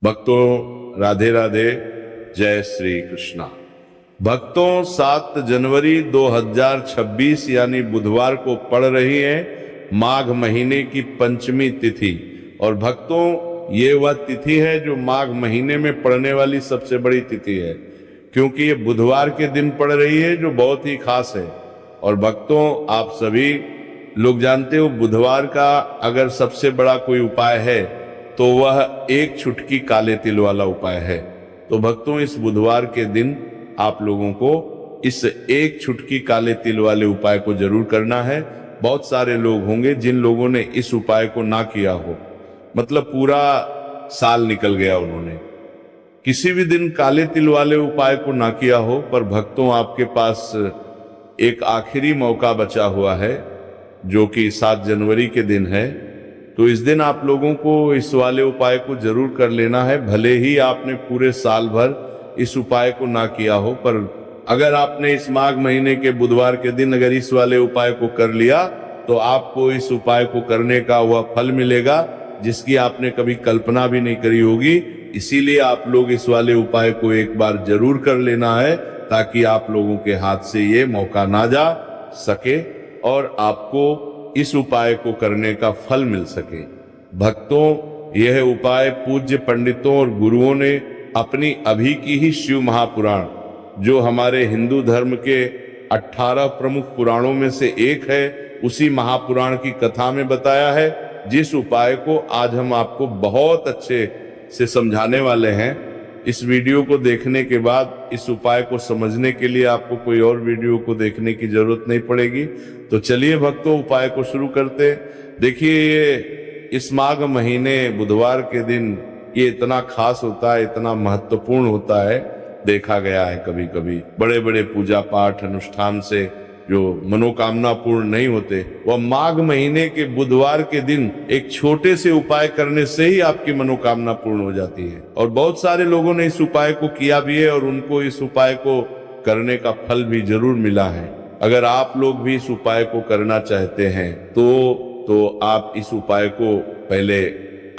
भक्तों राधे राधे, जय श्री कृष्णा। भक्तों 7 जनवरी 2026 यानी बुधवार को पड़ रही है माघ महीने की पंचमी तिथि। और भक्तों ये वह तिथि है जो माघ महीने में पड़ने वाली सबसे बड़ी तिथि है, क्योंकि ये बुधवार के दिन पड़ रही है जो बहुत ही खास है। और भक्तों आप सभी लोग जानते हो बुधवार का अगर सबसे बड़ा कोई उपाय है तो वह एक चुटकी काले तिल वाला उपाय है। तो भक्तों इस बुधवार के दिन आप लोगों को इस एक चुटकी काले तिल वाले उपाय को जरूर करना है। बहुत सारे लोग होंगे जिन लोगों ने इस उपाय को ना किया हो, मतलब पूरा साल निकल गया उन्होंने किसी भी दिन काले तिल वाले उपाय को ना किया हो, पर भक्तों आपके पास एक आखिरी मौका बचा हुआ है जो कि 7 जनवरी के दिन है। तो इस दिन आप लोगों को इस वाले उपाय को जरूर कर लेना है, भले ही आपने पूरे साल भर इस उपाय को ना किया हो। पर अगर आपने इस माघ महीने के बुधवार के दिन अगर इस वाले उपाय को कर लिया तो आपको इस उपाय को करने का वह फल मिलेगा जिसकी आपने कभी कल्पना भी नहीं करी होगी। इसीलिए आप लोग इस वाले उपाय को एक बार जरूर कर लेना है ताकि आप लोगों के हाथ से ये मौका ना जा सके और आपको इस उपाय को करने का फल मिल सके। भक्तों यह उपाय पूज्य पंडितों और गुरुओं ने अपनी अभी की ही शिव महापुराण, जो हमारे हिंदू धर्म के 18 प्रमुख पुराणों में से एक है, उसी महापुराण की कथा में बताया है, जिस उपाय को आज हम आपको बहुत अच्छे से समझाने वाले हैं। इस वीडियो को देखने के बाद इस उपाय को समझने के लिए आपको कोई और वीडियो को देखने की जरूरत नहीं पड़ेगी। तो चलिए भक्तों उपाय को शुरू करते हैं। देखिए ये इस माघ महीने बुधवार के दिन ये इतना खास होता है, इतना महत्वपूर्ण होता है। देखा गया है कभी कभी बड़े बड़े पूजा पाठ अनुष्ठान से जो मनोकामना पूर्ण नहीं होते, वह माघ महीने के बुधवार के दिन एक छोटे से उपाय करने से ही आपकी मनोकामना पूर्ण हो जाती है। और बहुत सारे लोगों ने इस उपाय को किया भी है और उनको इस उपाय को करने का फल भी जरूर मिला है। अगर आप लोग भी इस उपाय को करना चाहते हैं तो आप इस उपाय को पहले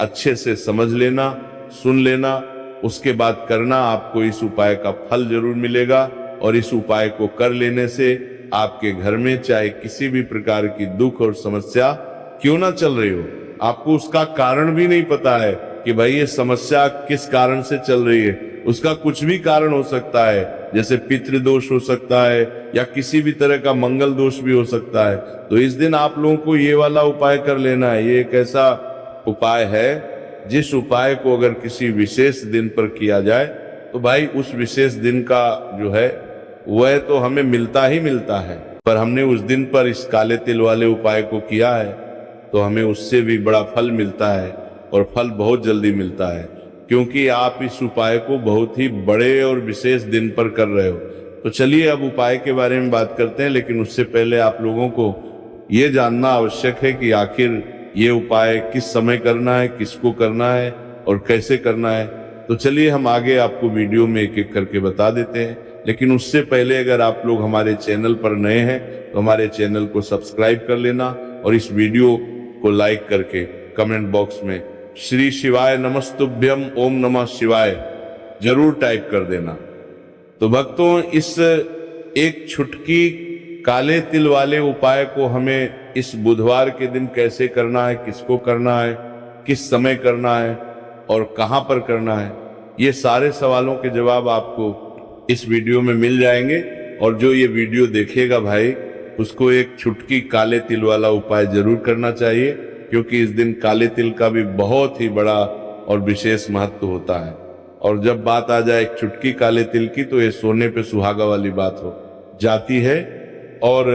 अच्छे से समझ लेना, सुन लेना, उसके बाद करना। आपको इस उपाय का फल जरूर मिलेगा और इस उपाय को कर लेने से आपके घर में चाहे किसी भी प्रकार की दुख और समस्या क्यों ना चल रही हो, आपको उसका कारण भी नहीं पता है कि भाई ये समस्या किस कारण से चल रही है। उसका कुछ भी कारण हो सकता है, जैसे पितृदोष हो सकता है या किसी भी तरह का मंगल दोष भी हो सकता है। तो इस दिन आप लोगों को ये वाला उपाय कर लेना है। ये एक ऐसा उपाय है जिस उपाय को अगर किसी विशेष दिन पर किया जाए तो भाई उस विशेष दिन का जो है वह तो हमें मिलता ही मिलता है, पर हमने उस दिन पर इस काले तिल वाले उपाय को किया है तो हमें उससे भी बड़ा फल मिलता है और फल बहुत जल्दी मिलता है, क्योंकि आप इस उपाय को बहुत ही बड़े और विशेष दिन पर कर रहे हो। तो चलिए अब उपाय के बारे में बात करते हैं, लेकिन उससे पहले आप लोगों को ये जानना आवश्यक है कि आखिर ये उपाय किस समय करना है, किसको करना है और कैसे करना है। तो चलिए हम आगे आपको वीडियो में एक एक करके बता देते हैं। लेकिन उससे पहले अगर आप लोग हमारे चैनल पर नए हैं तो हमारे चैनल को सब्सक्राइब कर लेना और इस वीडियो को लाइक करके कमेंट बॉक्स में श्री शिवाय नमस्तुभ्यम ओम नमः शिवाय जरूर टाइप कर देना। तो भक्तों इस एक चुटकी काले तिल वाले उपाय को हमें इस बुधवार के दिन कैसे करना है, किसको करना है, किस समय करना है और कहां पर करना है, ये सारे सवालों के जवाब आपको इस वीडियो में मिल जाएंगे। और जो ये वीडियो देखेगा भाई उसको एक चुटकी काले तिल वाला उपाय जरूर करना चाहिए, क्योंकि इस दिन काले तिल का भी बहुत ही बड़ा और विशेष महत्व होता है। और जब बात आ जाए एक चुटकी काले तिल की तो ये सोने पे सुहागा वाली बात हो जाती है और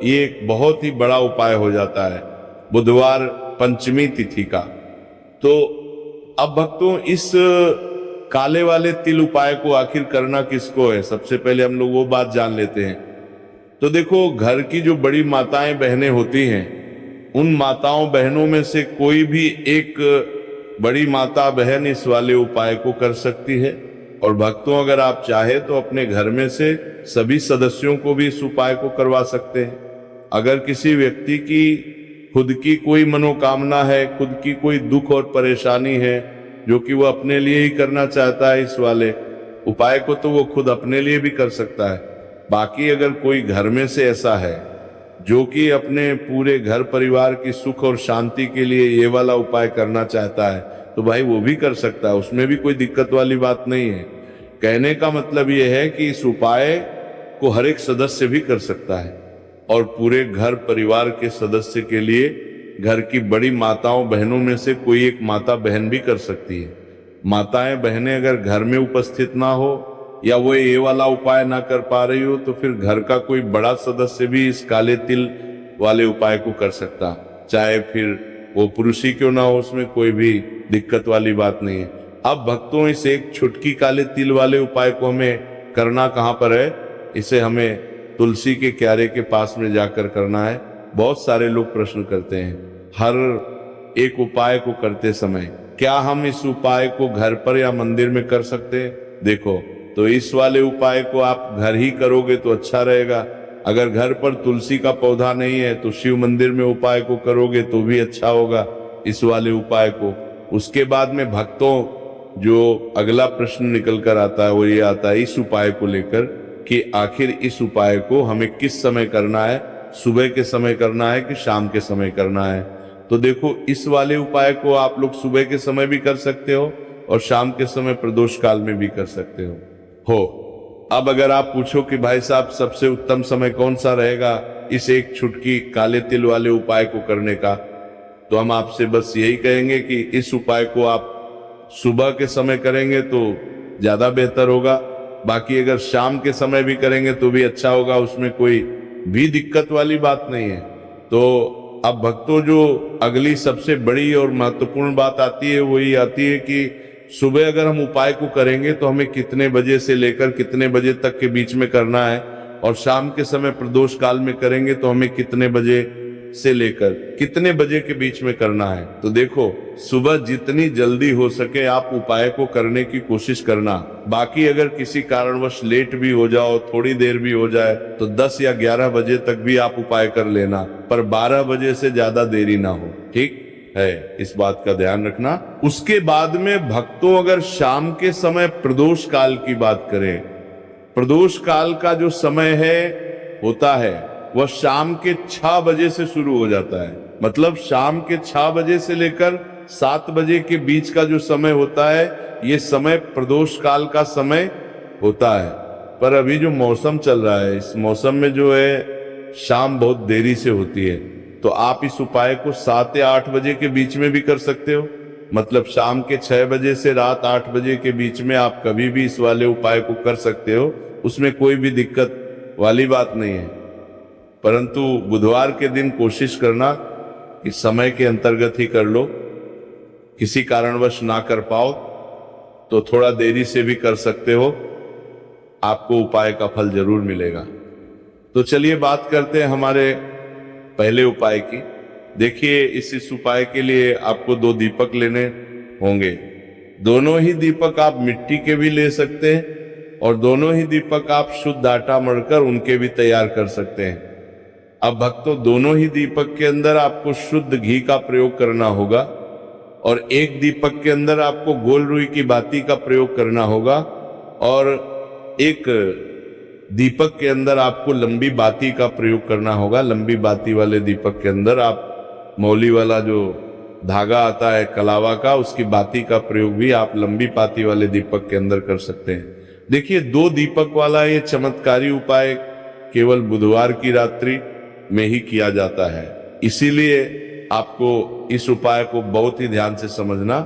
ये एक बहुत ही बड़ा उपाय हो जाता है बुधवार पंचमी तिथि का। तो अब भक्तों इस काले वाले तिल उपाय को आखिर करना किसको है, सबसे पहले हम लोग वो बात जान लेते हैं। तो देखो घर की जो बड़ी माताएं बहनें होती हैं, उन माताओं बहनों में से कोई भी एक बड़ी माता बहन इस वाले उपाय को कर सकती है। और भक्तों अगर आप चाहे तो अपने घर में से सभी सदस्यों को भी इस उपाय को करवा सकते हैं। अगर किसी व्यक्ति की खुद की कोई मनोकामना है, खुद की कोई दुख और परेशानी है, जो कि वो अपने लिए ही करना चाहता है, इस वाले उपाय को तो वो खुद अपने लिए भी कर सकता है। बाकी अगर कोई घर में से ऐसा है जो कि अपने पूरे घर परिवार की सुख और शांति के लिए ये वाला उपाय करना चाहता है, तो भाई वो भी कर सकता है, उसमें भी कोई दिक्कत वाली बात नहीं है। कहने का मतलब ये है कि इस उपाय को हर एक सदस्य भी कर सकता है और पूरे घर परिवार के सदस्य के लिए घर की बड़ी माताओं बहनों में से कोई एक माता बहन भी कर सकती है। माताएं बहनें अगर घर में उपस्थित ना हो या वो ये वाला उपाय ना कर पा रही हो, तो फिर घर का कोई बड़ा सदस्य भी इस काले तिल वाले उपाय को कर सकता, चाहे फिर वो पुरुष ही क्यों ना हो, उसमें कोई भी दिक्कत वाली बात नहीं है। अब भक्तों, इस एक छुटकी काले तिल वाले उपाय को हमें करना कहाँ पर है? इसे हमें तुलसी के क्यारे के पास में जाकर करना है। बहुत सारे लोग प्रश्न करते हैं हर एक उपाय को करते समय, क्या हम इस उपाय को घर पर या मंदिर में कर सकते हैं? देखो, तो इस वाले उपाय को आप घर ही करोगे तो अच्छा रहेगा। अगर घर पर तुलसी का पौधा नहीं है तो शिव मंदिर में उपाय को करोगे तो भी अच्छा होगा इस वाले उपाय को। उसके बाद में भक्तों, जो अगला प्रश्न निकल कर आता है वो ये आता है इस उपाय को लेकर कि आखिर इस उपाय को हमें किस समय करना है, सुबह के समय करना है कि शाम के समय करना है? तो देखो, इस वाले उपाय को आप लोग सुबह के समय भी कर सकते हो और शाम के समय प्रदोष काल में भी कर सकते हो। अब अगर आप पूछो कि भाई साहब सबसे उत्तम समय कौन सा रहेगा इस एक छुटकी काले तिल वाले उपाय को करने का, तो हम आपसे बस यही कहेंगे कि इस उपाय को आप सुबह के समय करेंगे तो ज्यादा बेहतर होगा। बाकी अगर शाम के समय भी करेंगे तो भी अच्छा होगा, उसमें कोई भी दिक्कत वाली बात नहीं है। तो अब भक्तों, जो अगली सबसे बड़ी और महत्वपूर्ण बात आती है वो ये आती है कि सुबह अगर हम उपाय को करेंगे तो हमें कितने बजे से लेकर कितने बजे तक के बीच में करना है, और शाम के समय प्रदोष काल में करेंगे तो हमें कितने बजे से लेकर कितने बजे के बीच में करना है। तो देखो, सुबह जितनी जल्दी हो सके आप उपाय को करने की कोशिश करना। बाकी अगर किसी कारणवश लेट भी हो जाओ, थोड़ी देर भी हो जाए, तो 10 या 11 बजे तक भी आप उपाय कर लेना, पर 12 बजे से ज्यादा देरी ना हो, ठीक है? इस बात का ध्यान रखना। उसके बाद में भक्तों, अगर शाम के समय प्रदोष काल की बात करें, प्रदोष काल का जो समय है होता है वह शाम के 6 बजे से शुरू हो जाता है। मतलब शाम के 6 बजे से लेकर 7 बजे के बीच का जो समय होता है, ये समय प्रदोष काल का समय होता है। पर अभी जो मौसम चल रहा है, इस मौसम में जो है शाम बहुत देरी से होती है, तो आप इस उपाय को 7 या 8 बजे के बीच में भी कर सकते हो। मतलब शाम के 6 बजे से रात 8 बजे के बीच में आप कभी भी इस वाले उपाय को कर सकते हो, उसमें कोई भी दिक्कत वाली बात नहीं है। परंतु बुधवार के दिन कोशिश करना कि समय के अंतर्गत ही कर लो। किसी कारणवश ना कर पाओ तो थोड़ा देरी से भी कर सकते हो, आपको उपाय का फल जरूर मिलेगा। तो चलिए बात करते हैं हमारे पहले उपाय की। देखिए, इस उपाय के लिए आपको 2 दीपक लेने होंगे। दोनों ही दीपक आप मिट्टी के भी ले सकते हैं और दोनों ही दीपक आप शुद्ध आटा मढ़कर उनके भी तैयार कर सकते हैं। अब भक्तों, दोनों ही दीपक के अंदर आपको शुद्ध घी का प्रयोग करना होगा और एक दीपक के अंदर आपको गोल रुई की बाती का प्रयोग करना होगा और एक दीपक के अंदर आपको लंबी बाती का प्रयोग करना होगा। लंबी बाती वाले दीपक के अंदर आप मौली वाला जो धागा आता है कलावा का, उसकी बाती का प्रयोग भी आप लंबी बाती वाले दीपक के अंदर कर सकते हैं। देखिए, 2 दीपक वाला ये चमत्कारी उपाय केवल बुधवार की रात्रि में ही किया जाता है, इसीलिए आपको इस उपाय को बहुत ही ध्यान से समझना।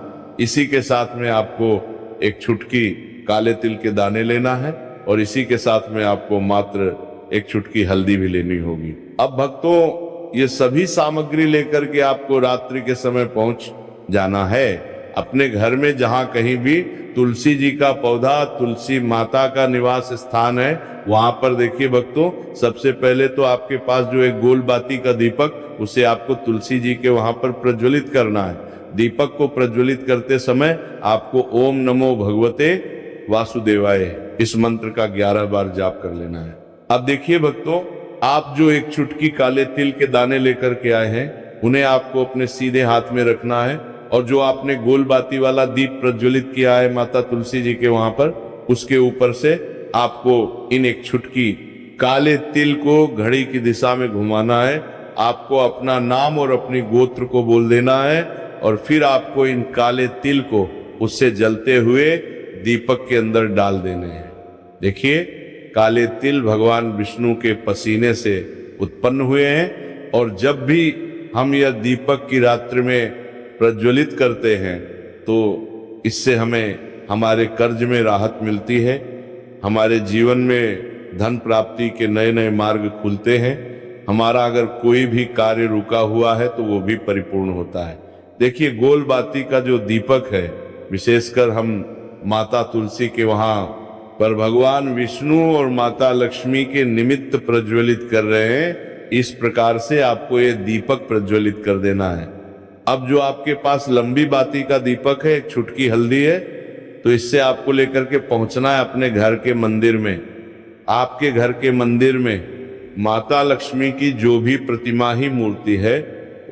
इसी के साथ में आपको एक छुटकी काले तिल के दाने लेना है और इसी के साथ में आपको मात्र एक चुटकी हल्दी भी लेनी होगी। अब भक्तों, ये सभी सामग्री लेकर के आपको रात्रि के समय पहुंच जाना है अपने घर में, जहां कहीं भी तुलसी जी का पौधा, तुलसी माता का निवास स्थान है, वहां पर देखिए भक्तों, सबसे पहले तो आपके पास जो एक गोल बाती का दीपक, उसे आपको तुलसी जी के वहां पर प्रज्वलित करना है। दीपक को प्रज्वलित करते समय आपको ओम नमो भगवते वासुदेवाय इस मंत्र का 11 बार जाप कर लेना है। अब देखिए भक्तों, आप जो एक चुटकी काले तिल के दाने लेकर के आए हैं, उन्हें आपको अपने सीधे हाथ में रखना है और जो आपने गोल बाती वाला दीप प्रज्वलित किया है माता तुलसी जी के वहां पर, उसके ऊपर से आपको इन एक छुटकी काले तिल को घड़ी की दिशा में घुमाना है। आपको अपना नाम और अपनी गोत्र को बोल देना है और फिर आपको इन काले तिल को उससे जलते हुए दीपक के अंदर डाल देने हैं। देखिए, काले तिल भगवान विष्णु के पसीने से उत्पन्न हुए हैं और जब भी हम यह दीपक की रात्रि में प्रज्वलित करते हैं तो इससे हमें हमारे कर्ज में राहत मिलती है, हमारे जीवन में धन प्राप्ति के नए नए मार्ग खुलते हैं, हमारा अगर कोई भी कार्य रुका हुआ है तो वो भी परिपूर्ण होता है। देखिए, गोल बाती का जो दीपक है, विशेषकर हम माता तुलसी के वहां पर भगवान विष्णु और माता लक्ष्मी के निमित्त प्रज्वलित कर रहे हैं। इस प्रकार से आपको ये दीपक प्रज्वलित कर देना है। अब जो आपके पास लंबी बाती का दीपक है, एक छुटकी हल्दी है, तो इससे आपको लेकर के पहुंचना है अपने घर के मंदिर में। आपके घर के मंदिर में माता लक्ष्मी की जो भी प्रतिमा ही मूर्ति है,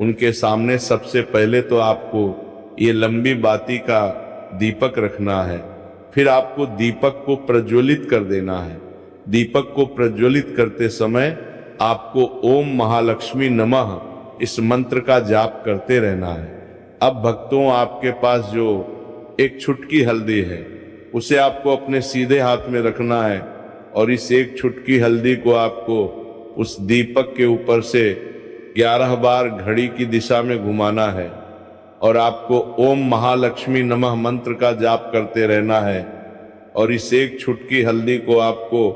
उनके सामने सबसे पहले तो आपको ये लंबी बाती का दीपक रखना है। फिर आपको दीपक को प्रज्वलित कर देना है। दीपक को प्रज्वलित करते समय आपको ओम महालक्ष्मी नमः इस मंत्र का जाप करते रहना है। अब भक्तों, आपके पास जो एक छुटकी हल्दी है, उसे आपको अपने सीधे हाथ में रखना है और इस एक छुटकी हल्दी को आपको उस दीपक के ऊपर से 11 बार घड़ी की दिशा में घुमाना है और आपको ओम महालक्ष्मी नमः मंत्र का जाप करते रहना है और इस एक छुटकी हल्दी को आपको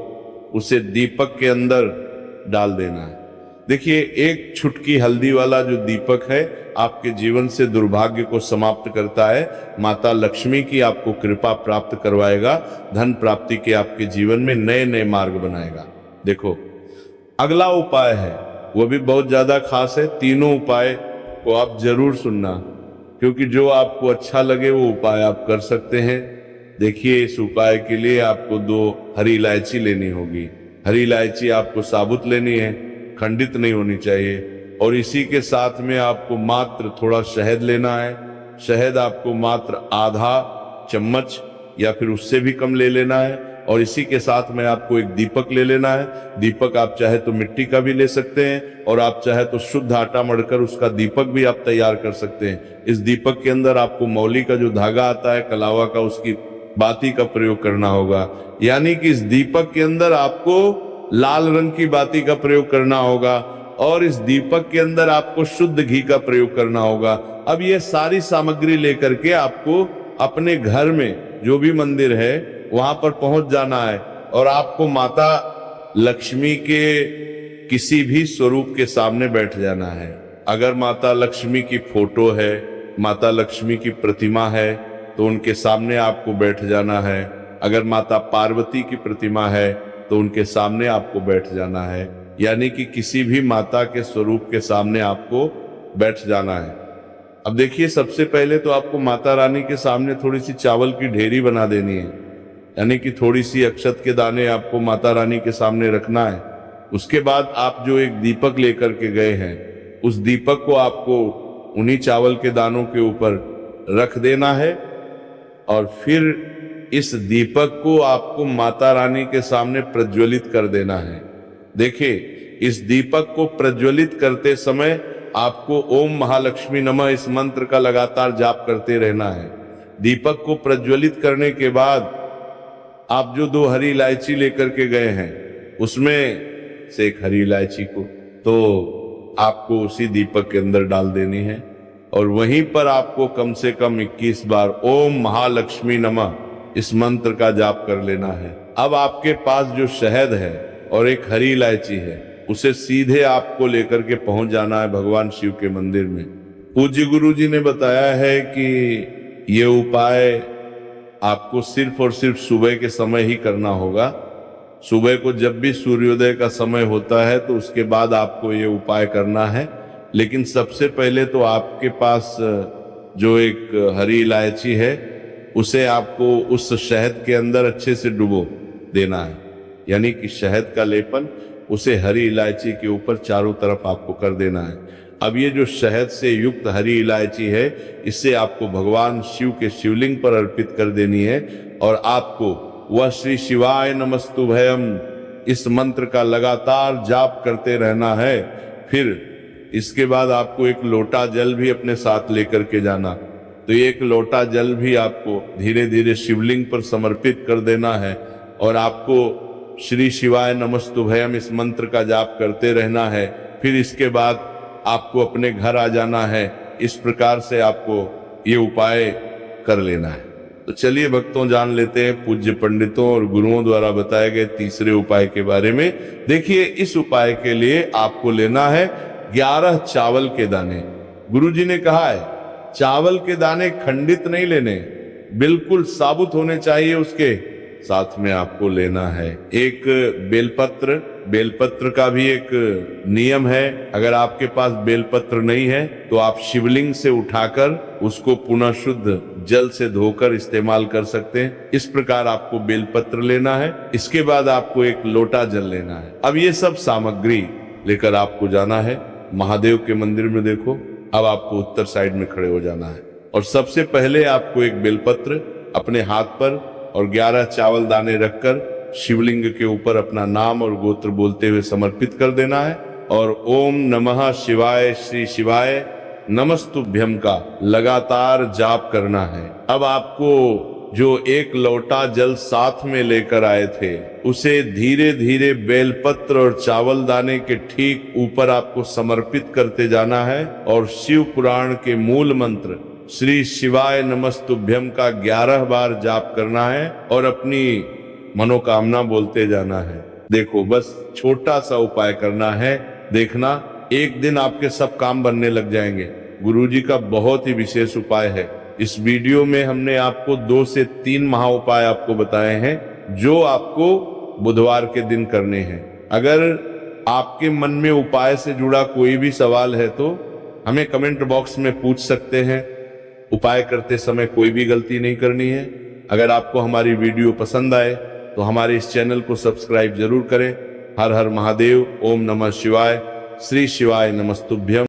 उसे दीपक के अंदर डाल देना है। देखिए, एक छुटकी हल्दी वाला जो दीपक है आपके जीवन से दुर्भाग्य को समाप्त करता है, माता लक्ष्मी की आपको कृपा प्राप्त करवाएगा, धन प्राप्ति के आपके जीवन में नए नए मार्ग बनाएगा। देखो, अगला उपाय है, वो भी बहुत ज्यादा खास है। तीनों उपाय को आप जरूर सुनना, क्योंकि जो आपको अच्छा लगे वो उपाय आप कर सकते हैं। देखिए, इस उपाय के लिए आपको 2 हरी इलायची लेनी होगी। हरी इलायची आपको साबुत लेनी है, खंडित नहीं होनी चाहिए। और इसी के साथ में आपको मात्र थोड़ा शहद लेना है। शहद आपको मात्र आधा चम्मच या फिर उससे भी कम ले लेना है। और इसी के साथ में आपको एक दीपक ले लेना है। दीपक आप चाहे तो मिट्टी का भी ले सकते हैं और आप चाहे तो शुद्ध आटा मढ़कर उसका दीपक भी आप तैयार कर सकते हैं। इस दीपक के अंदर आपको मौली का जो धागा आता है कलावा का, उसकी बाती का प्रयोग करना होगा। यानी कि इस दीपक के अंदर आपको लाल रंग की बाती का प्रयोग करना होगा और इस दीपक के अंदर आपको शुद्ध घी का प्रयोग करना होगा। अब ये सारी सामग्री लेकर के आपको अपने घर में जो भी मंदिर है वहां पर पहुंच जाना है और आपको माता लक्ष्मी के किसी भी स्वरूप के सामने बैठ जाना है। अगर माता लक्ष्मी की फोटो है, माता लक्ष्मी की प्रतिमा है, तो उनके सामने आपको बैठ जाना है। अगर माता पार्वती की प्रतिमा है तो उनके सामने आपको बैठ जाना है। यानी कि किसी भी माता के स्वरूप के सामने आपको बैठ जाना है। अब देखिए, सबसे पहले तो आपको माता रानी के सामने थोड़ी सी चावल की ढेरी बना देनी है। यानी कि थोड़ी सी अक्षत के दाने आपको माता रानी के सामने रखना है। उसके बाद आप जो एक दीपक लेकर के गए हैं, उस दीपक को आपको उन्हीं चावल के दानों के ऊपर रख देना है और फिर इस दीपक को आपको माता रानी के सामने प्रज्वलित कर देना है। देखिए, इस दीपक को प्रज्वलित करते समय आपको ओम महालक्ष्मी नमः इस मंत्र का लगातार जाप करते रहना है। दीपक को प्रज्वलित करने के बाद आप जो 2 हरी इलायची लेकर के गए हैं, उसमें से एक हरी इलायची को तो आपको उसी दीपक के अंदर डाल देनी है और वहीं पर आपको कम से कम 21 बार ओम महालक्ष्मी नमः इस मंत्र का जाप कर लेना है। अब आपके पास जो शहद है और एक हरी इलायची है, उसे सीधे आपको लेकर के पहुंच जाना है भगवान शिव के मंदिर में। पूज्य गुरु जी ने बताया है कि ये उपाय आपको सिर्फ और सिर्फ सुबह के समय ही करना होगा। सुबह को जब भी सूर्योदय का समय होता है तो उसके बाद आपको ये उपाय करना है। लेकिन सबसे पहले तो आपके पास जो एक हरी इलायची है, उसे आपको उस शहद के अंदर अच्छे से डुबो देना है। यानी कि शहद का लेपन उसे हरी इलायची के ऊपर चारों तरफ आपको कर देना है। अब ये जो शहद से युक्त हरी इलायची है, इसे आपको भगवान शिव के शिवलिंग पर अर्पित कर देनी है और आपको वह श्री शिवाय नमस्तुभयम इस मंत्र का लगातार जाप करते रहना है। फिर इसके बाद आपको एक लोटा जल भी अपने साथ लेकर के जाना, तो एक लोटा जल भी आपको धीरे धीरे शिवलिंग पर समर्पित कर देना है और आपको श्री शिवाय नमस्तुभयम इस मंत्र का जाप करते रहना है। फिर इसके बाद आपको अपने घर आ जाना है। इस प्रकार से आपको ये उपाय कर लेना है। तो चलिए भक्तों, जान लेते हैं पूज्य पंडितों और गुरुओं द्वारा बताए गए तीसरे उपाय के बारे में। देखिए, इस उपाय के लिए आपको लेना है 11 चावल के दाने। गुरुजी ने कहा है चावल के दाने खंडित नहीं लेने, बिल्कुल साबुत होने चाहिए। उसके साथ में आपको लेना है एक बेलपत्र। बेलपत्र का भी एक नियम है, अगर आपके पास बेलपत्र नहीं है तो आप शिवलिंग से उठाकर उसको पुनः शुद्ध जल से धोकर इस्तेमाल कर सकते हैं। इस प्रकार आपको बेलपत्र लेना है। इसके बाद आपको एक लोटा जल लेना है। अब ये सब सामग्री लेकर आपको जाना है महादेव के मंदिर में। देखो, अब आपको उत्तर साइड में खड़े हो जाना है और सबसे पहले आपको एक बेलपत्र अपने हाथ पर और 11 चावल दाने रखकर शिवलिंग के ऊपर अपना नाम और गोत्र बोलते हुए समर्पित कर देना है और ओम नमः शिवाय श्री शिवाय नमस्तुभ्यम का लगातार जाप करना है। अब आपको जो एक लोटा जल साथ में लेकर आए थे, उसे धीरे धीरे बेलपत्र और चावल दाने के ठीक ऊपर आपको समर्पित करते जाना है और शिव पुराण के मूल मंत्र श्री शिवाय नमस्तुभ्यम का 11 बार जाप करना है और अपनी मनोकामना बोलते जाना है। देखो, बस छोटा सा उपाय करना है, देखना एक दिन आपके सब काम बनने लग जाएंगे। गुरुजी का बहुत ही विशेष उपाय है। इस वीडियो में हमने आपको 2 से 3 महा उपाय आपको बताए हैं जो आपको बुधवार के दिन करने हैं। अगर आपके मन में उपाय से जुड़ा कोई भी सवाल है तो हमें कमेंट बॉक्स में पूछ सकते हैं। उपाय करते समय कोई भी गलती नहीं करनी है। अगर आपको हमारी वीडियो पसंद आए तो हमारे इस चैनल को सब्सक्राइब जरूर करें। हर हर महादेव। ओम नमः शिवाय। श्री शिवाय नमस्तुभ्यम।